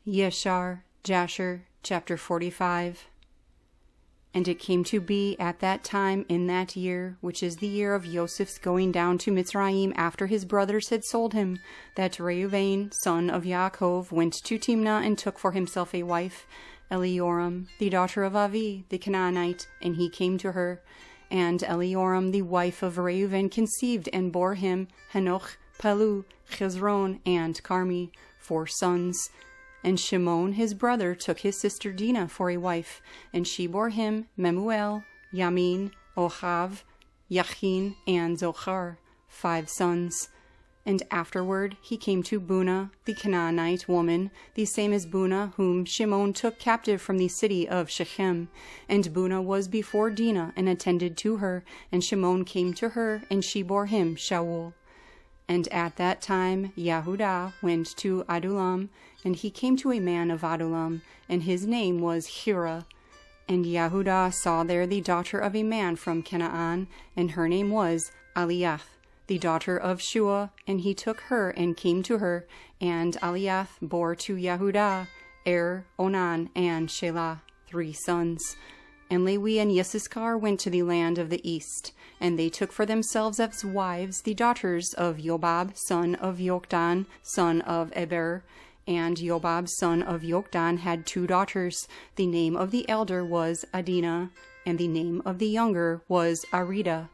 Yashar, Jasher, chapter 45. And it came to be at that time in that year, which is the year of Joseph's going down to Mitzrayim after his brothers had sold him, that Reuven, son of Yaakov, went to Timnah and took for himself a wife, Elioram, the daughter of Avi, the Canaanite, and he came to her. And Elioram, the wife of Reuven, conceived and bore him Hanoch, Palu, Chezron, and Carmi, 4 sons. And Shimon his brother took his sister Dinah for a wife, and she bore him Memuel, Yamin, Ohav, Yachin, and Zochar, 5 sons. And afterward he came to Bunah, the Canaanite woman, the same as Bunah, whom Shimon took captive from the city of Shechem. And Bunah was before Dinah, and attended to her, and Shimon came to her, and she bore him Shaul. And at that time Yehuda went to Adullam, and he came to a man of Adullam, and his name was Hira. And Yehuda saw there the daughter of a man from Canaan, and her name was Aliath, the daughter of Shua, and he took her and came to her, and Aliath bore to Yehuda Onan, and Shelah, 3 sons. And Lewi and Yissachar went to the land of the east, and they took for themselves as wives the daughters of Yobab, son of Yokdan, son of Eber. And Yobab, son of Yokdan, had 2 daughters. The name of the elder was Adinah, and the name of the younger was Arida.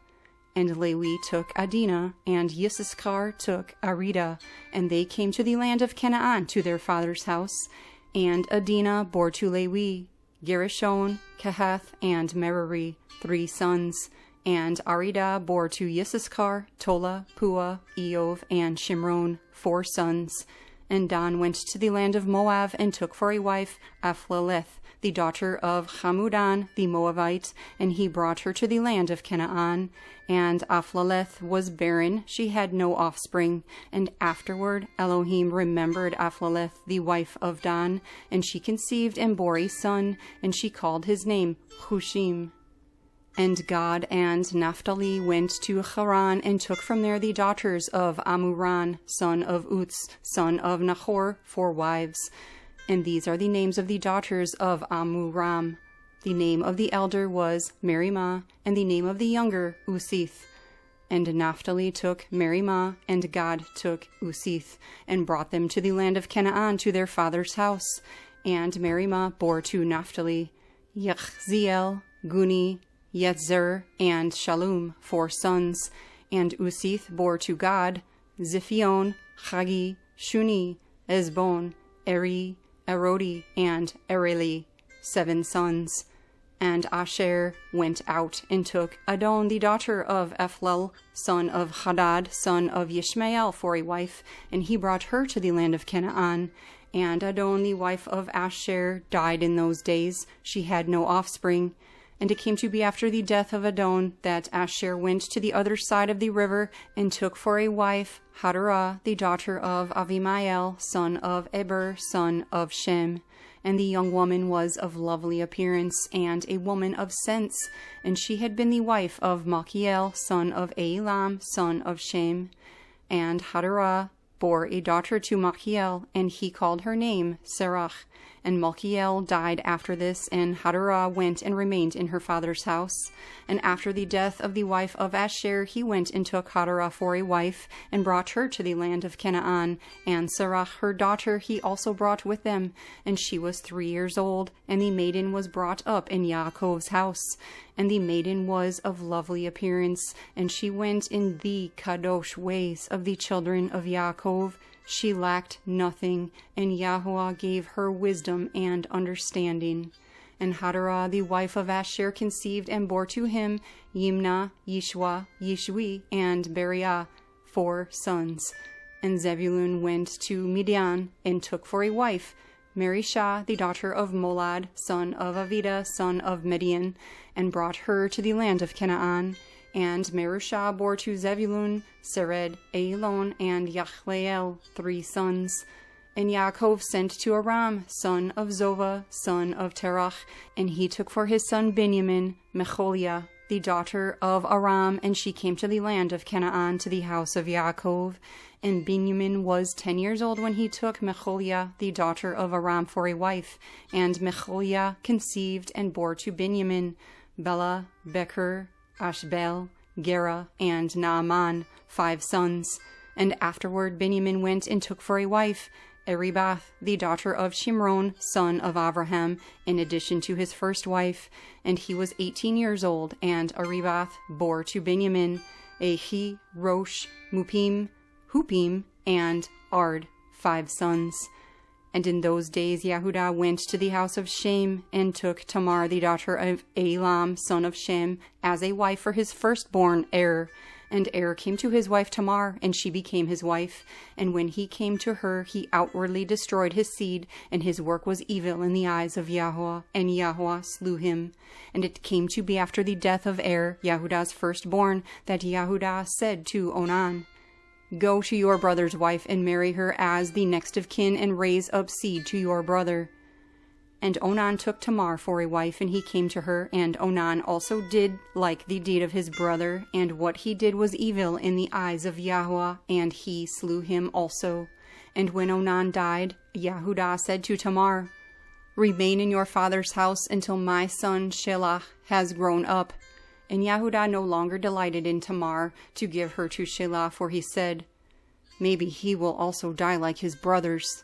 And Lewi took Adinah, and Yissachar took Arida, and they came to the land of Canaan to their father's house. And Adinah bore to Lewi Gershon, Kehath, and Merari, 3 sons. And Arida bore to Yissachar Tola, Pua, Eov, and Shimron, 4 sons. And Dan went to the land of Moab, and took for a wife Aphlaleth, the daughter of Hamudan the Moabite, and he brought her to the land of Canaan. And Aphlaleth was barren, she had no offspring. And afterward Elohim remembered Aphlaleth, the wife of Dan, and she conceived and bore a son, and she called his name Hushim. And Gad and Naphtali went to Haran, and took from there the daughters of Amuran, son of Uts, son of Nachor, 4 wives. And these are the names of the daughters of Amuram. The name of the elder was Merimah, and the name of the younger Usith. And Naphtali took Merimah, and Gad took Usith, and brought them to the land of Canaan to their father's house. And Merimah bore to Naphtali Yachziel, Guni, Yetzer, and Shalom, 4 sons. And Usith bore to Gad Ziphion, Chagi, Shuni, Ezbon, Eri, Erodi, and Ereli, 7 sons. And Asher went out and took Adon, the daughter of Ephlal, son of Hadad, son of Yishmael, for a wife, and he brought her to the land of Canaan. And Adon, the wife of Asher, died in those days. She had no offspring. And it came to be after the death of Adon that Asher went to the other side of the river, and took for a wife Hadarah, the daughter of Avimael, son of Eber, son of Shem. And the young woman was of lovely appearance, and a woman of sense, and she had been the wife of Malchiel, son of Elam, son of Shem. And Hadarah bore a daughter to Malchiel, and he called her name Serach. And Malchiel died after this, and Hadarah went and remained in her father's house. And after the death of the wife of Asher, he went and took Hadarah for a wife, and brought her to the land of Canaan. And Serach her daughter he also brought with them, and she was 3 years old, and the maiden was brought up in Yaakov's house. And the maiden was of lovely appearance, and she went in the qadosh ways of the children of Yaakov. She lacked nothing, and Yahweh gave her wisdom and understanding. And Hadarah, the wife of Asher, conceived and bore to him Yimnah, Yishwa, Yishwi, and Beriah, 4 sons. And Zebulun went to Midian, and took for a wife Merishah, the daughter of Molad, son of Avida, son of Midian, and brought her to the land of Canaan. And Merishah bore to Zebulun Sered, Elon, and Yachleel, 3 sons. And Yaakov sent to Aram, son of Zova, son of Terach, and he took for his son Benjamin Mecholiah, the daughter of Aram, and she came to the land of Canaan, to the house of Yaakov. And Benjamin was 10 years old when he took Mecholiah, the daughter of Aram, for a wife. And Mecholiah conceived and bore to Benjamin Bela, Becher, Ashbel, Gera, and Naaman, 5 sons. And afterward Benjamin went and took for a wife Eribath, the daughter of Shimron, son of Avraham, in addition to his first wife. And he was 18 years old, and Eribath bore to Benjamin Ahi, Rosh, Mupim, Hupim, and Ard, 5 sons. And in those days Yehudah went to the house of Shem, and took Tamar, the daughter of Elam, son of Shem, as a wife for his firstborn Er. And Er came to his wife Tamar, and she became his wife. And when he came to her, he outwardly destroyed his seed, and his work was evil in the eyes of Yahweh, and Yahweh slew him. And it came to be after the death of Er, Yehudah's firstborn, that Yehudah said to Onan, Go to your brother's wife, and marry her as the next of kin, and raise up seed to your brother. And Onan took Tamar for a wife, and he came to her. And Onan also did like the deed of his brother, and what he did was evil in the eyes of Yahweh, and he slew him also. And when Onan died, Yehudah said to Tamar, Remain in your father's house until my son Shelah has grown up. And Yehudah no longer delighted in Tamar to give her to Shelah, for he said, Maybe he will also die like his brothers.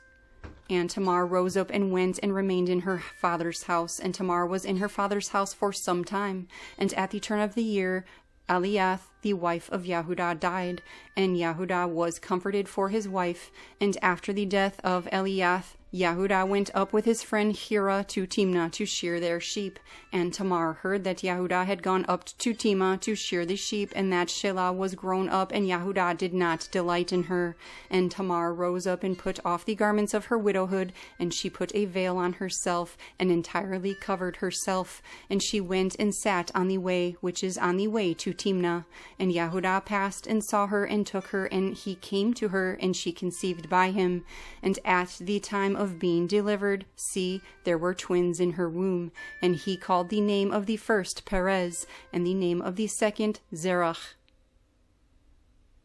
And Tamar rose up and went and remained in her father's house. And Tamar was in her father's house for some time. And at the turn of the year, Eliath, the wife of Yehudah, died. And Yehudah was comforted for his wife. And after the death of Eliath, Yehudah went up with his friend Hira to Timnah to shear their sheep. And Tamar heard that Yehudah had gone up to Timnah to shear the sheep, and that Shelah was grown up, and Yehudah did not delight in her. And Tamar rose up and put off the garments of her widowhood, and she put a veil on herself, and entirely covered herself. And she went and sat on the way, which is on the way to Timnah. And Yehudah passed and saw her, and took her, and he came to her, and she conceived by him. And at the time of being delivered, see, there were twins in her womb. And he called the name of the first Perez, and the name of the second Zerach.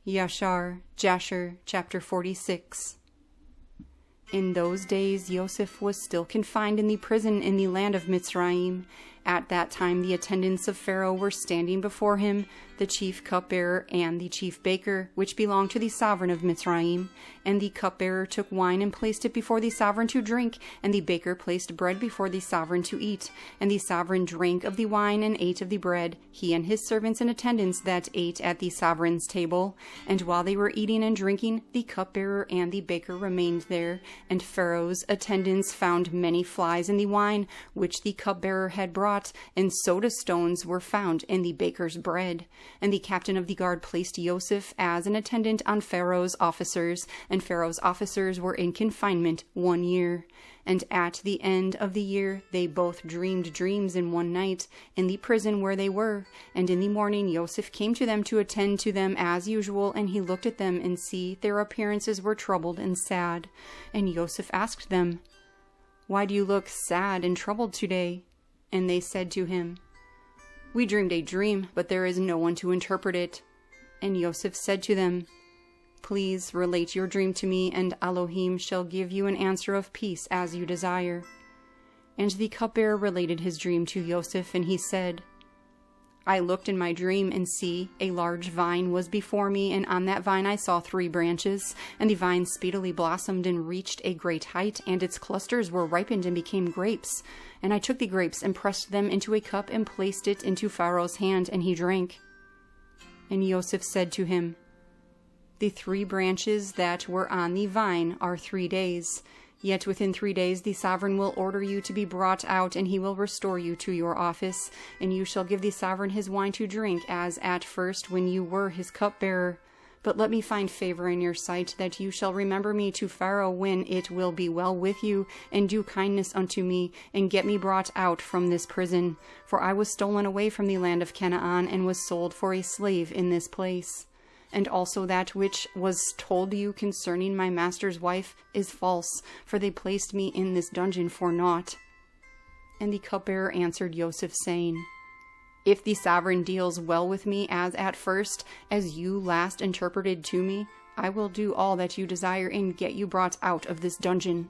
Yashar, Jasher, chapter 46. In those days Yosef was still confined in the prison in the land of Mitzrayim. At that time the attendants of Pharaoh were standing before him, the chief cupbearer and the chief baker, which belonged to the sovereign of Mitzrayim. And the cupbearer took wine and placed it before the sovereign to drink, and the baker placed bread before the sovereign to eat. And the sovereign drank of the wine and ate of the bread, he and his servants and attendants that ate at the sovereign's table. And while they were eating and drinking, the cupbearer and the baker remained there. And Pharaoh's attendants found many flies in the wine which the cupbearer had brought, and soda stones were found in the baker's bread. And the captain of the guard placed Yosef as an attendant on Pharaoh's officers, and Pharaoh's officers were in confinement 1 year. And at the end of the year they both dreamed dreams in one night in the prison where they were. And in the morning Yosef came to them to attend to them as usual, and he looked at them, and see, their appearances were troubled and sad. And Yosef asked them, Why do you look sad and troubled today? And they said to him, We dreamed a dream, but there is no one to interpret it. And Yosef said to them, Please relate your dream to me, and Elohim shall give you an answer of peace as you desire. And the cupbearer related his dream to Yosef, and he said, I looked in my dream, and see, a large vine was before me, and on that vine I saw 3 branches. And the vine speedily blossomed and reached a great height, and its clusters were ripened and became grapes. And I took the grapes and pressed them into a cup and placed it into Pharaoh's hand, and he drank. And Yosef said to him, The 3 branches that were on the vine are 3 days. Yet within 3 days the sovereign will order you to be brought out, and he will restore you to your office. And you shall give the sovereign his wine to drink, as at first when you were his cupbearer. But let me find favor in your sight, that you shall remember me to Pharaoh when it will be well with you, and do kindness unto me, and get me brought out from this prison. For I was stolen away from the land of Canaan, and was sold for a slave in this place. And also that which was told you concerning my master's wife is false, for they placed me in this dungeon for naught. And the cupbearer answered Yosef, saying, If the sovereign deals well with me as at first, as you last interpreted to me, I will do all that you desire and get you brought out of this dungeon."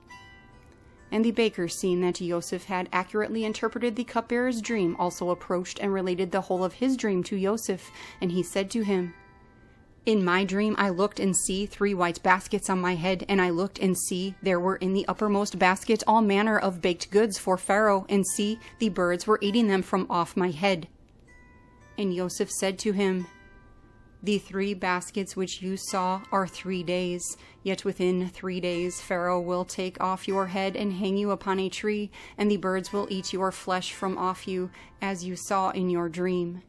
And the baker, seeing that Yosef had accurately interpreted the cupbearer's dream, also approached and related the whole of his dream to Yosef, and he said to him, "In my dream I looked and see 3 white baskets on my head, and I looked and see there were in the uppermost basket all manner of baked goods for Pharaoh, and see, the birds were eating them from off my head." And Yosef said to him, "The 3 baskets which you saw are 3 days, yet within 3 days Pharaoh will take off your head and hang you upon a tree, and the birds will eat your flesh from off you, as you saw in your dream."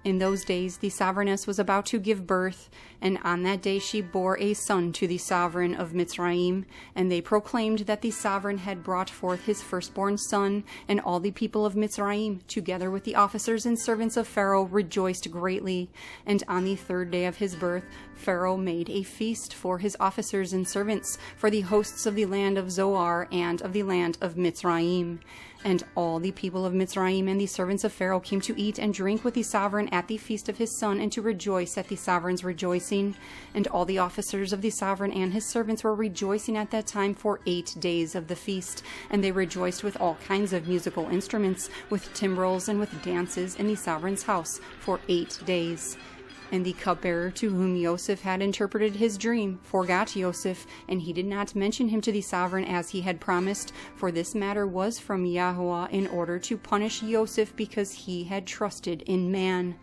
In those days the sovereigness was about to give birth, and on that day she bore a son to the sovereign of Mitzrayim, and they proclaimed that the sovereign had brought forth his firstborn son, and all the people of Mitzrayim, together with the officers and servants of Pharaoh, rejoiced greatly. And on the 3rd day of his birth, Pharaoh made a feast for his officers and servants, for the hosts of the land of Zoar and of the land of Mitzrayim. And all the people of Mitzrayim and the servants of Pharaoh came to eat and drink with the sovereign at the feast of his son, and to rejoice at the sovereign's rejoicing. And all the officers of the sovereign and his servants were rejoicing at that time for 8 days of the feast. And they rejoiced with all kinds of musical instruments, with timbrels and with dances in the sovereign's house for 8 days. And the cupbearer, to whom Yosef had interpreted his dream, forgot Yosef, and he did not mention him to the sovereign as he had promised, for this matter was from Yahweh in order to punish Yosef because he had trusted in man.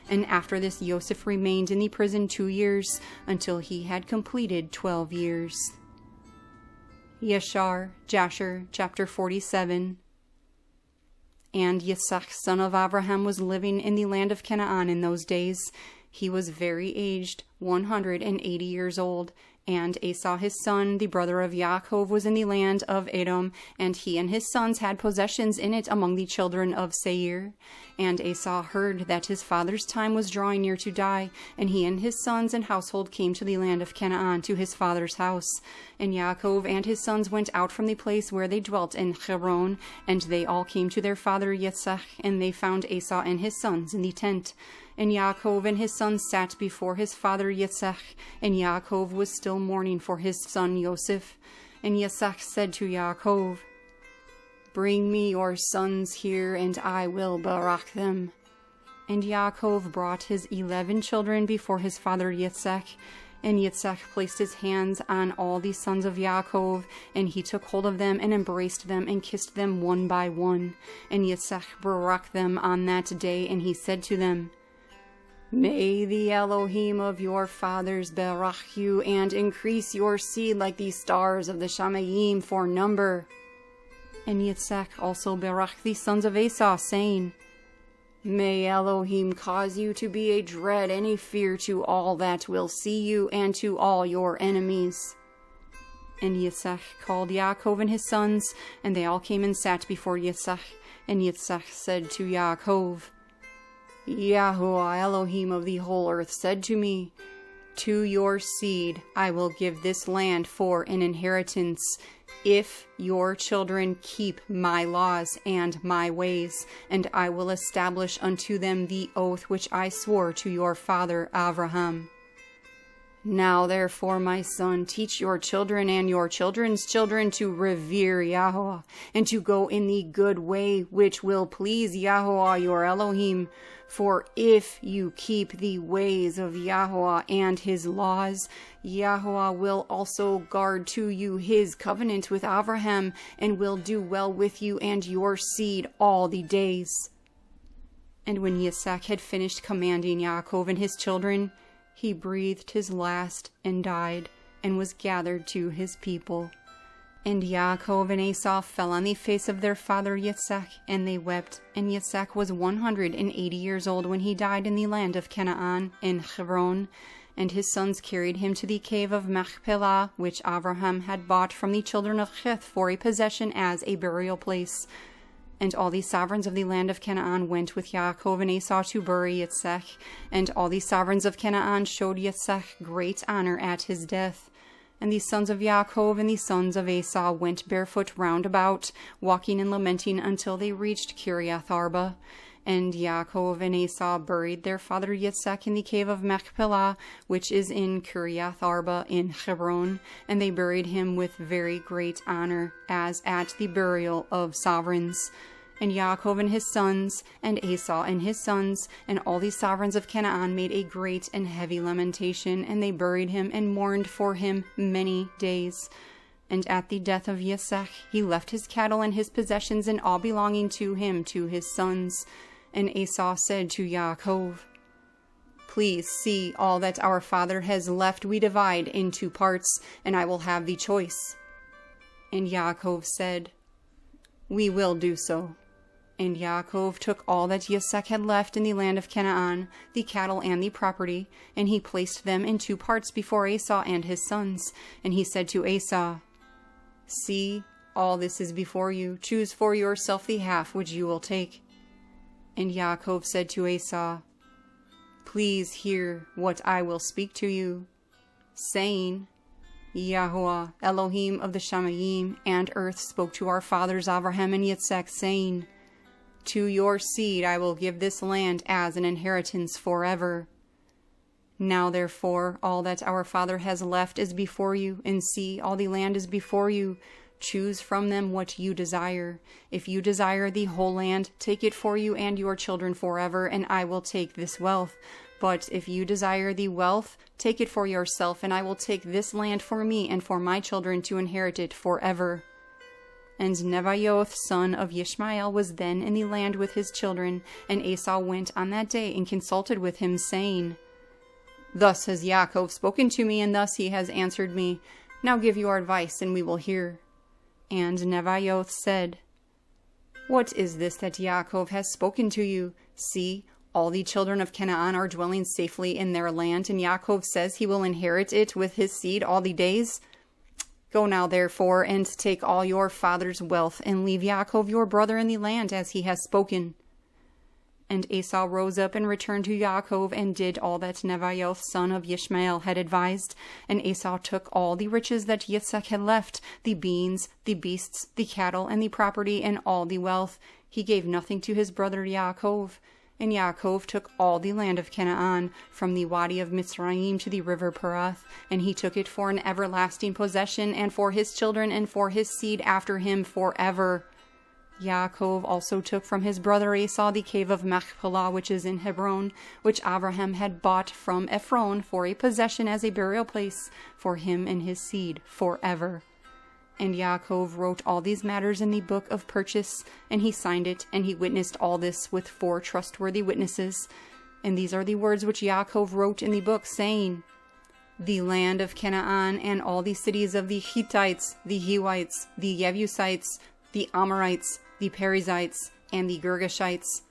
And after this Yosef remained in the prison 2 years, until he had completed 12 years. Yashar, Jasher, chapter 47. And Yitsḥaq, son of Abraham, was living in the land of Canaan in those days. He was very aged, 180 years old, and Esau his son, the brother of Yaakov, was in the land of Edom, and he and his sons had possessions in it among the children of Seir. And Esau heard that his father's time was drawing near to die, and he and his sons and household came to the land of Canaan, to his father's house. And Yaakov and his sons went out from the place where they dwelt in Hebron, and they all came to their father Yitsḥaq, and they found Esau and his sons in the tent. And Yaakov and his sons sat before his father Yitsḥaq, and Yaakov was still mourning for his son Yosef. And Yitsḥaq said to Yaakov, "Bring me your sons here, and I will berakah them." And Yaakov brought his 11 children before his father Yitsḥaq. And Yitsḥaq placed his hands on all the sons of Yaakov, and he took hold of them and embraced them and kissed them one by one. And Yitsḥaq berakah them on that day, and he said to them, "May the Elohim of your fathers berakah you, and increase your seed like the stars of the Shamayim for number." And Yitsḥaq also berakah the sons of Esau, saying, "May Elohim cause you to be a dread and a fear to all that will see you, and to all your enemies." And Yitsḥaq called Yaakov and his sons, and they all came and sat before Yitsḥaq. And Yitsḥaq said to Yaakov, "Yahweh, Elohim of the whole earth, said to me, 'To your seed I will give this land for an inheritance, if your children keep my laws and my ways, and I will establish unto them the oath which I swore to your father Abraham.' Now therefore, my son, teach your children and your children's children to revere Yahweh, and to go in the good way which will please Yahweh your Elohim. For if you keep the ways of Yahweh and his laws, Yahweh will also guard to you his covenant with Abraham, and will do well with you and your seed all the days." And when Yitsḥaq had finished commanding Yaakov and his children, he breathed his last and died, and was gathered to his people. And Yaakov and Esau fell on the face of their father Yitsḥaq, and they wept. And Yitsḥaq was 180 years old when he died in the land of Canaan, in Hebron. And his sons carried him to the cave of Machpelah, which Abraham had bought from the children of Heth for a possession as a burial place. And all the sovereigns of the land of Canaan went with Yaakov and Esau to bury Yitsḥaq. And all the sovereigns of Canaan showed Yitsḥaq great honor at his death. And the sons of Yaakov and the sons of Esau went barefoot round about, walking and lamenting until they reached Kiriath Arba. And Yaakov and Esau buried their father Yitsḥaq in the cave of Machpelah, which is in Kiriath Arba in Hebron, and they buried him with very great honor, as at the burial of sovereigns. And Yaakov and his sons, and Esau and his sons, and all the sovereigns of Canaan made a great and heavy lamentation, and they buried him and mourned for him many days. And at the death of Yitsḥaq, he left his cattle and his possessions and all belonging to him to his sons. And Esau said to Yaakov, "Please see, all that our father has left we divide in 2 parts, and I will have the choice." And Yaakov said, "We will do so." And Yaakov took all that Yitsḥaq had left in the land of Canaan, the cattle and the property, and he placed them in 2 parts before Esau and his sons. And he said to Esau, "See, all this is before you. Choose for yourself the half which you will take." And Yaakov said to Esau, "Please hear what I will speak to you," saying, "Yahweh, Elohim of the Shamayim and earth, spoke to our fathers Abraham and Yitsḥaq, saying, 'To your seed I will give this land as an inheritance forever.' Now therefore all that our father has left is before you, and see, all the land is before you. Choose from them what you desire. If you desire the whole land, take it for you and your children forever, and I will take this wealth. But if you desire the wealth, take it for yourself, and I will take this land for me and for my children to inherit it forever." And Nebaioth, son of Yishmael, was then in the land with his children, and Esau went on that day and consulted with him, saying, "Thus has Yaakov spoken to me, and thus he has answered me. Now give your advice, and we will hear." And Nebaioth said, "What is this that Yaakov has spoken to you? See, all the children of Canaan are dwelling safely in their land, and Yaakov says he will inherit it with his seed all the days. Go now, therefore, and take all your father's wealth, and leave Yaakov your brother in the land, as he has spoken." And Esau rose up and returned to Yaakov, and did all that Nebaioth, son of Yishmael, had advised. And Esau took all the riches that Yitsḥaq had left, the beans, the beasts, the cattle, and the property, and all the wealth. He gave nothing to his brother Yaakov. And Yaakov took all the land of Canaan, from the Wadi of Mitzrayim to the river Perath, and he took it for an everlasting possession, and for his children and for his seed after him forever. Yaakov also took from his brother Esau the cave of Machpelah, which is in Hebron, which Abraham had bought from Ephron for a possession as a burial place for him and his seed forever. And Yaakov wrote all these matters in the book of purchase, and he signed it, and he witnessed all this with 4 trustworthy witnesses. And these are the words which Yaakov wrote in the book, saying, "The land of Canaan, and all the cities of the Hittites, the Hivites, the Jebusites, the Amorites, the Perizzites, and the Girgashites,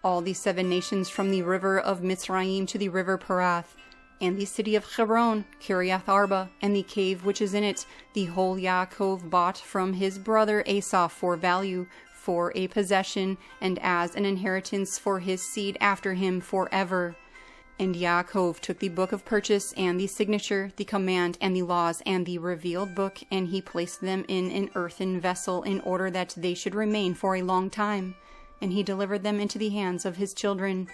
all the 7 nations from the river of Mitzrayim to the river Perath, and the city of Hebron, Kiriath Arba, and the cave which is in it, the whole Yaakov bought from his brother Esau for value, for a possession, and as an inheritance for his seed after him forever." And Yaakov took the book of purchase, and the signature, the command, and the laws, and the revealed book, and he placed them in an earthen vessel, in order that they should remain for a long time. And he delivered them into the hands of his children.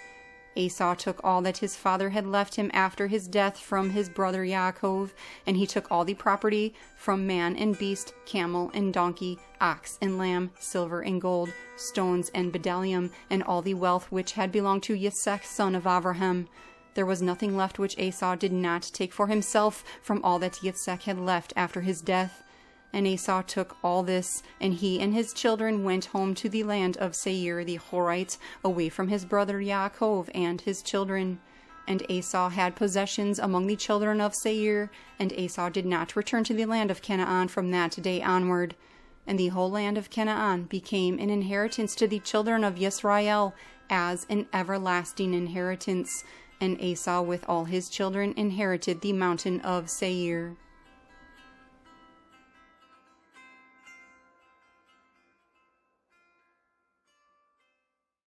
Esau took all that his father had left him after his death from his brother Yaakov, and he took all the property, from man and beast, camel and donkey, ox and lamb, silver and gold, stones and bdellium, and all the wealth which had belonged to Yitsḥaq, son of Abraham. There was nothing left which Esau did not take for himself from all that Yitsḥaq had left after his death. And Esau took all this, and he and his children went home to the land of Seir the Horite, away from his brother Yaakov and his children. And Esau had possessions among the children of Seir, and Esau did not return to the land of Canaan from that day onward. And the whole land of Canaan became an inheritance to the children of Yisrael, as an everlasting inheritance. And Esau with all his children inherited the mountain of Seir.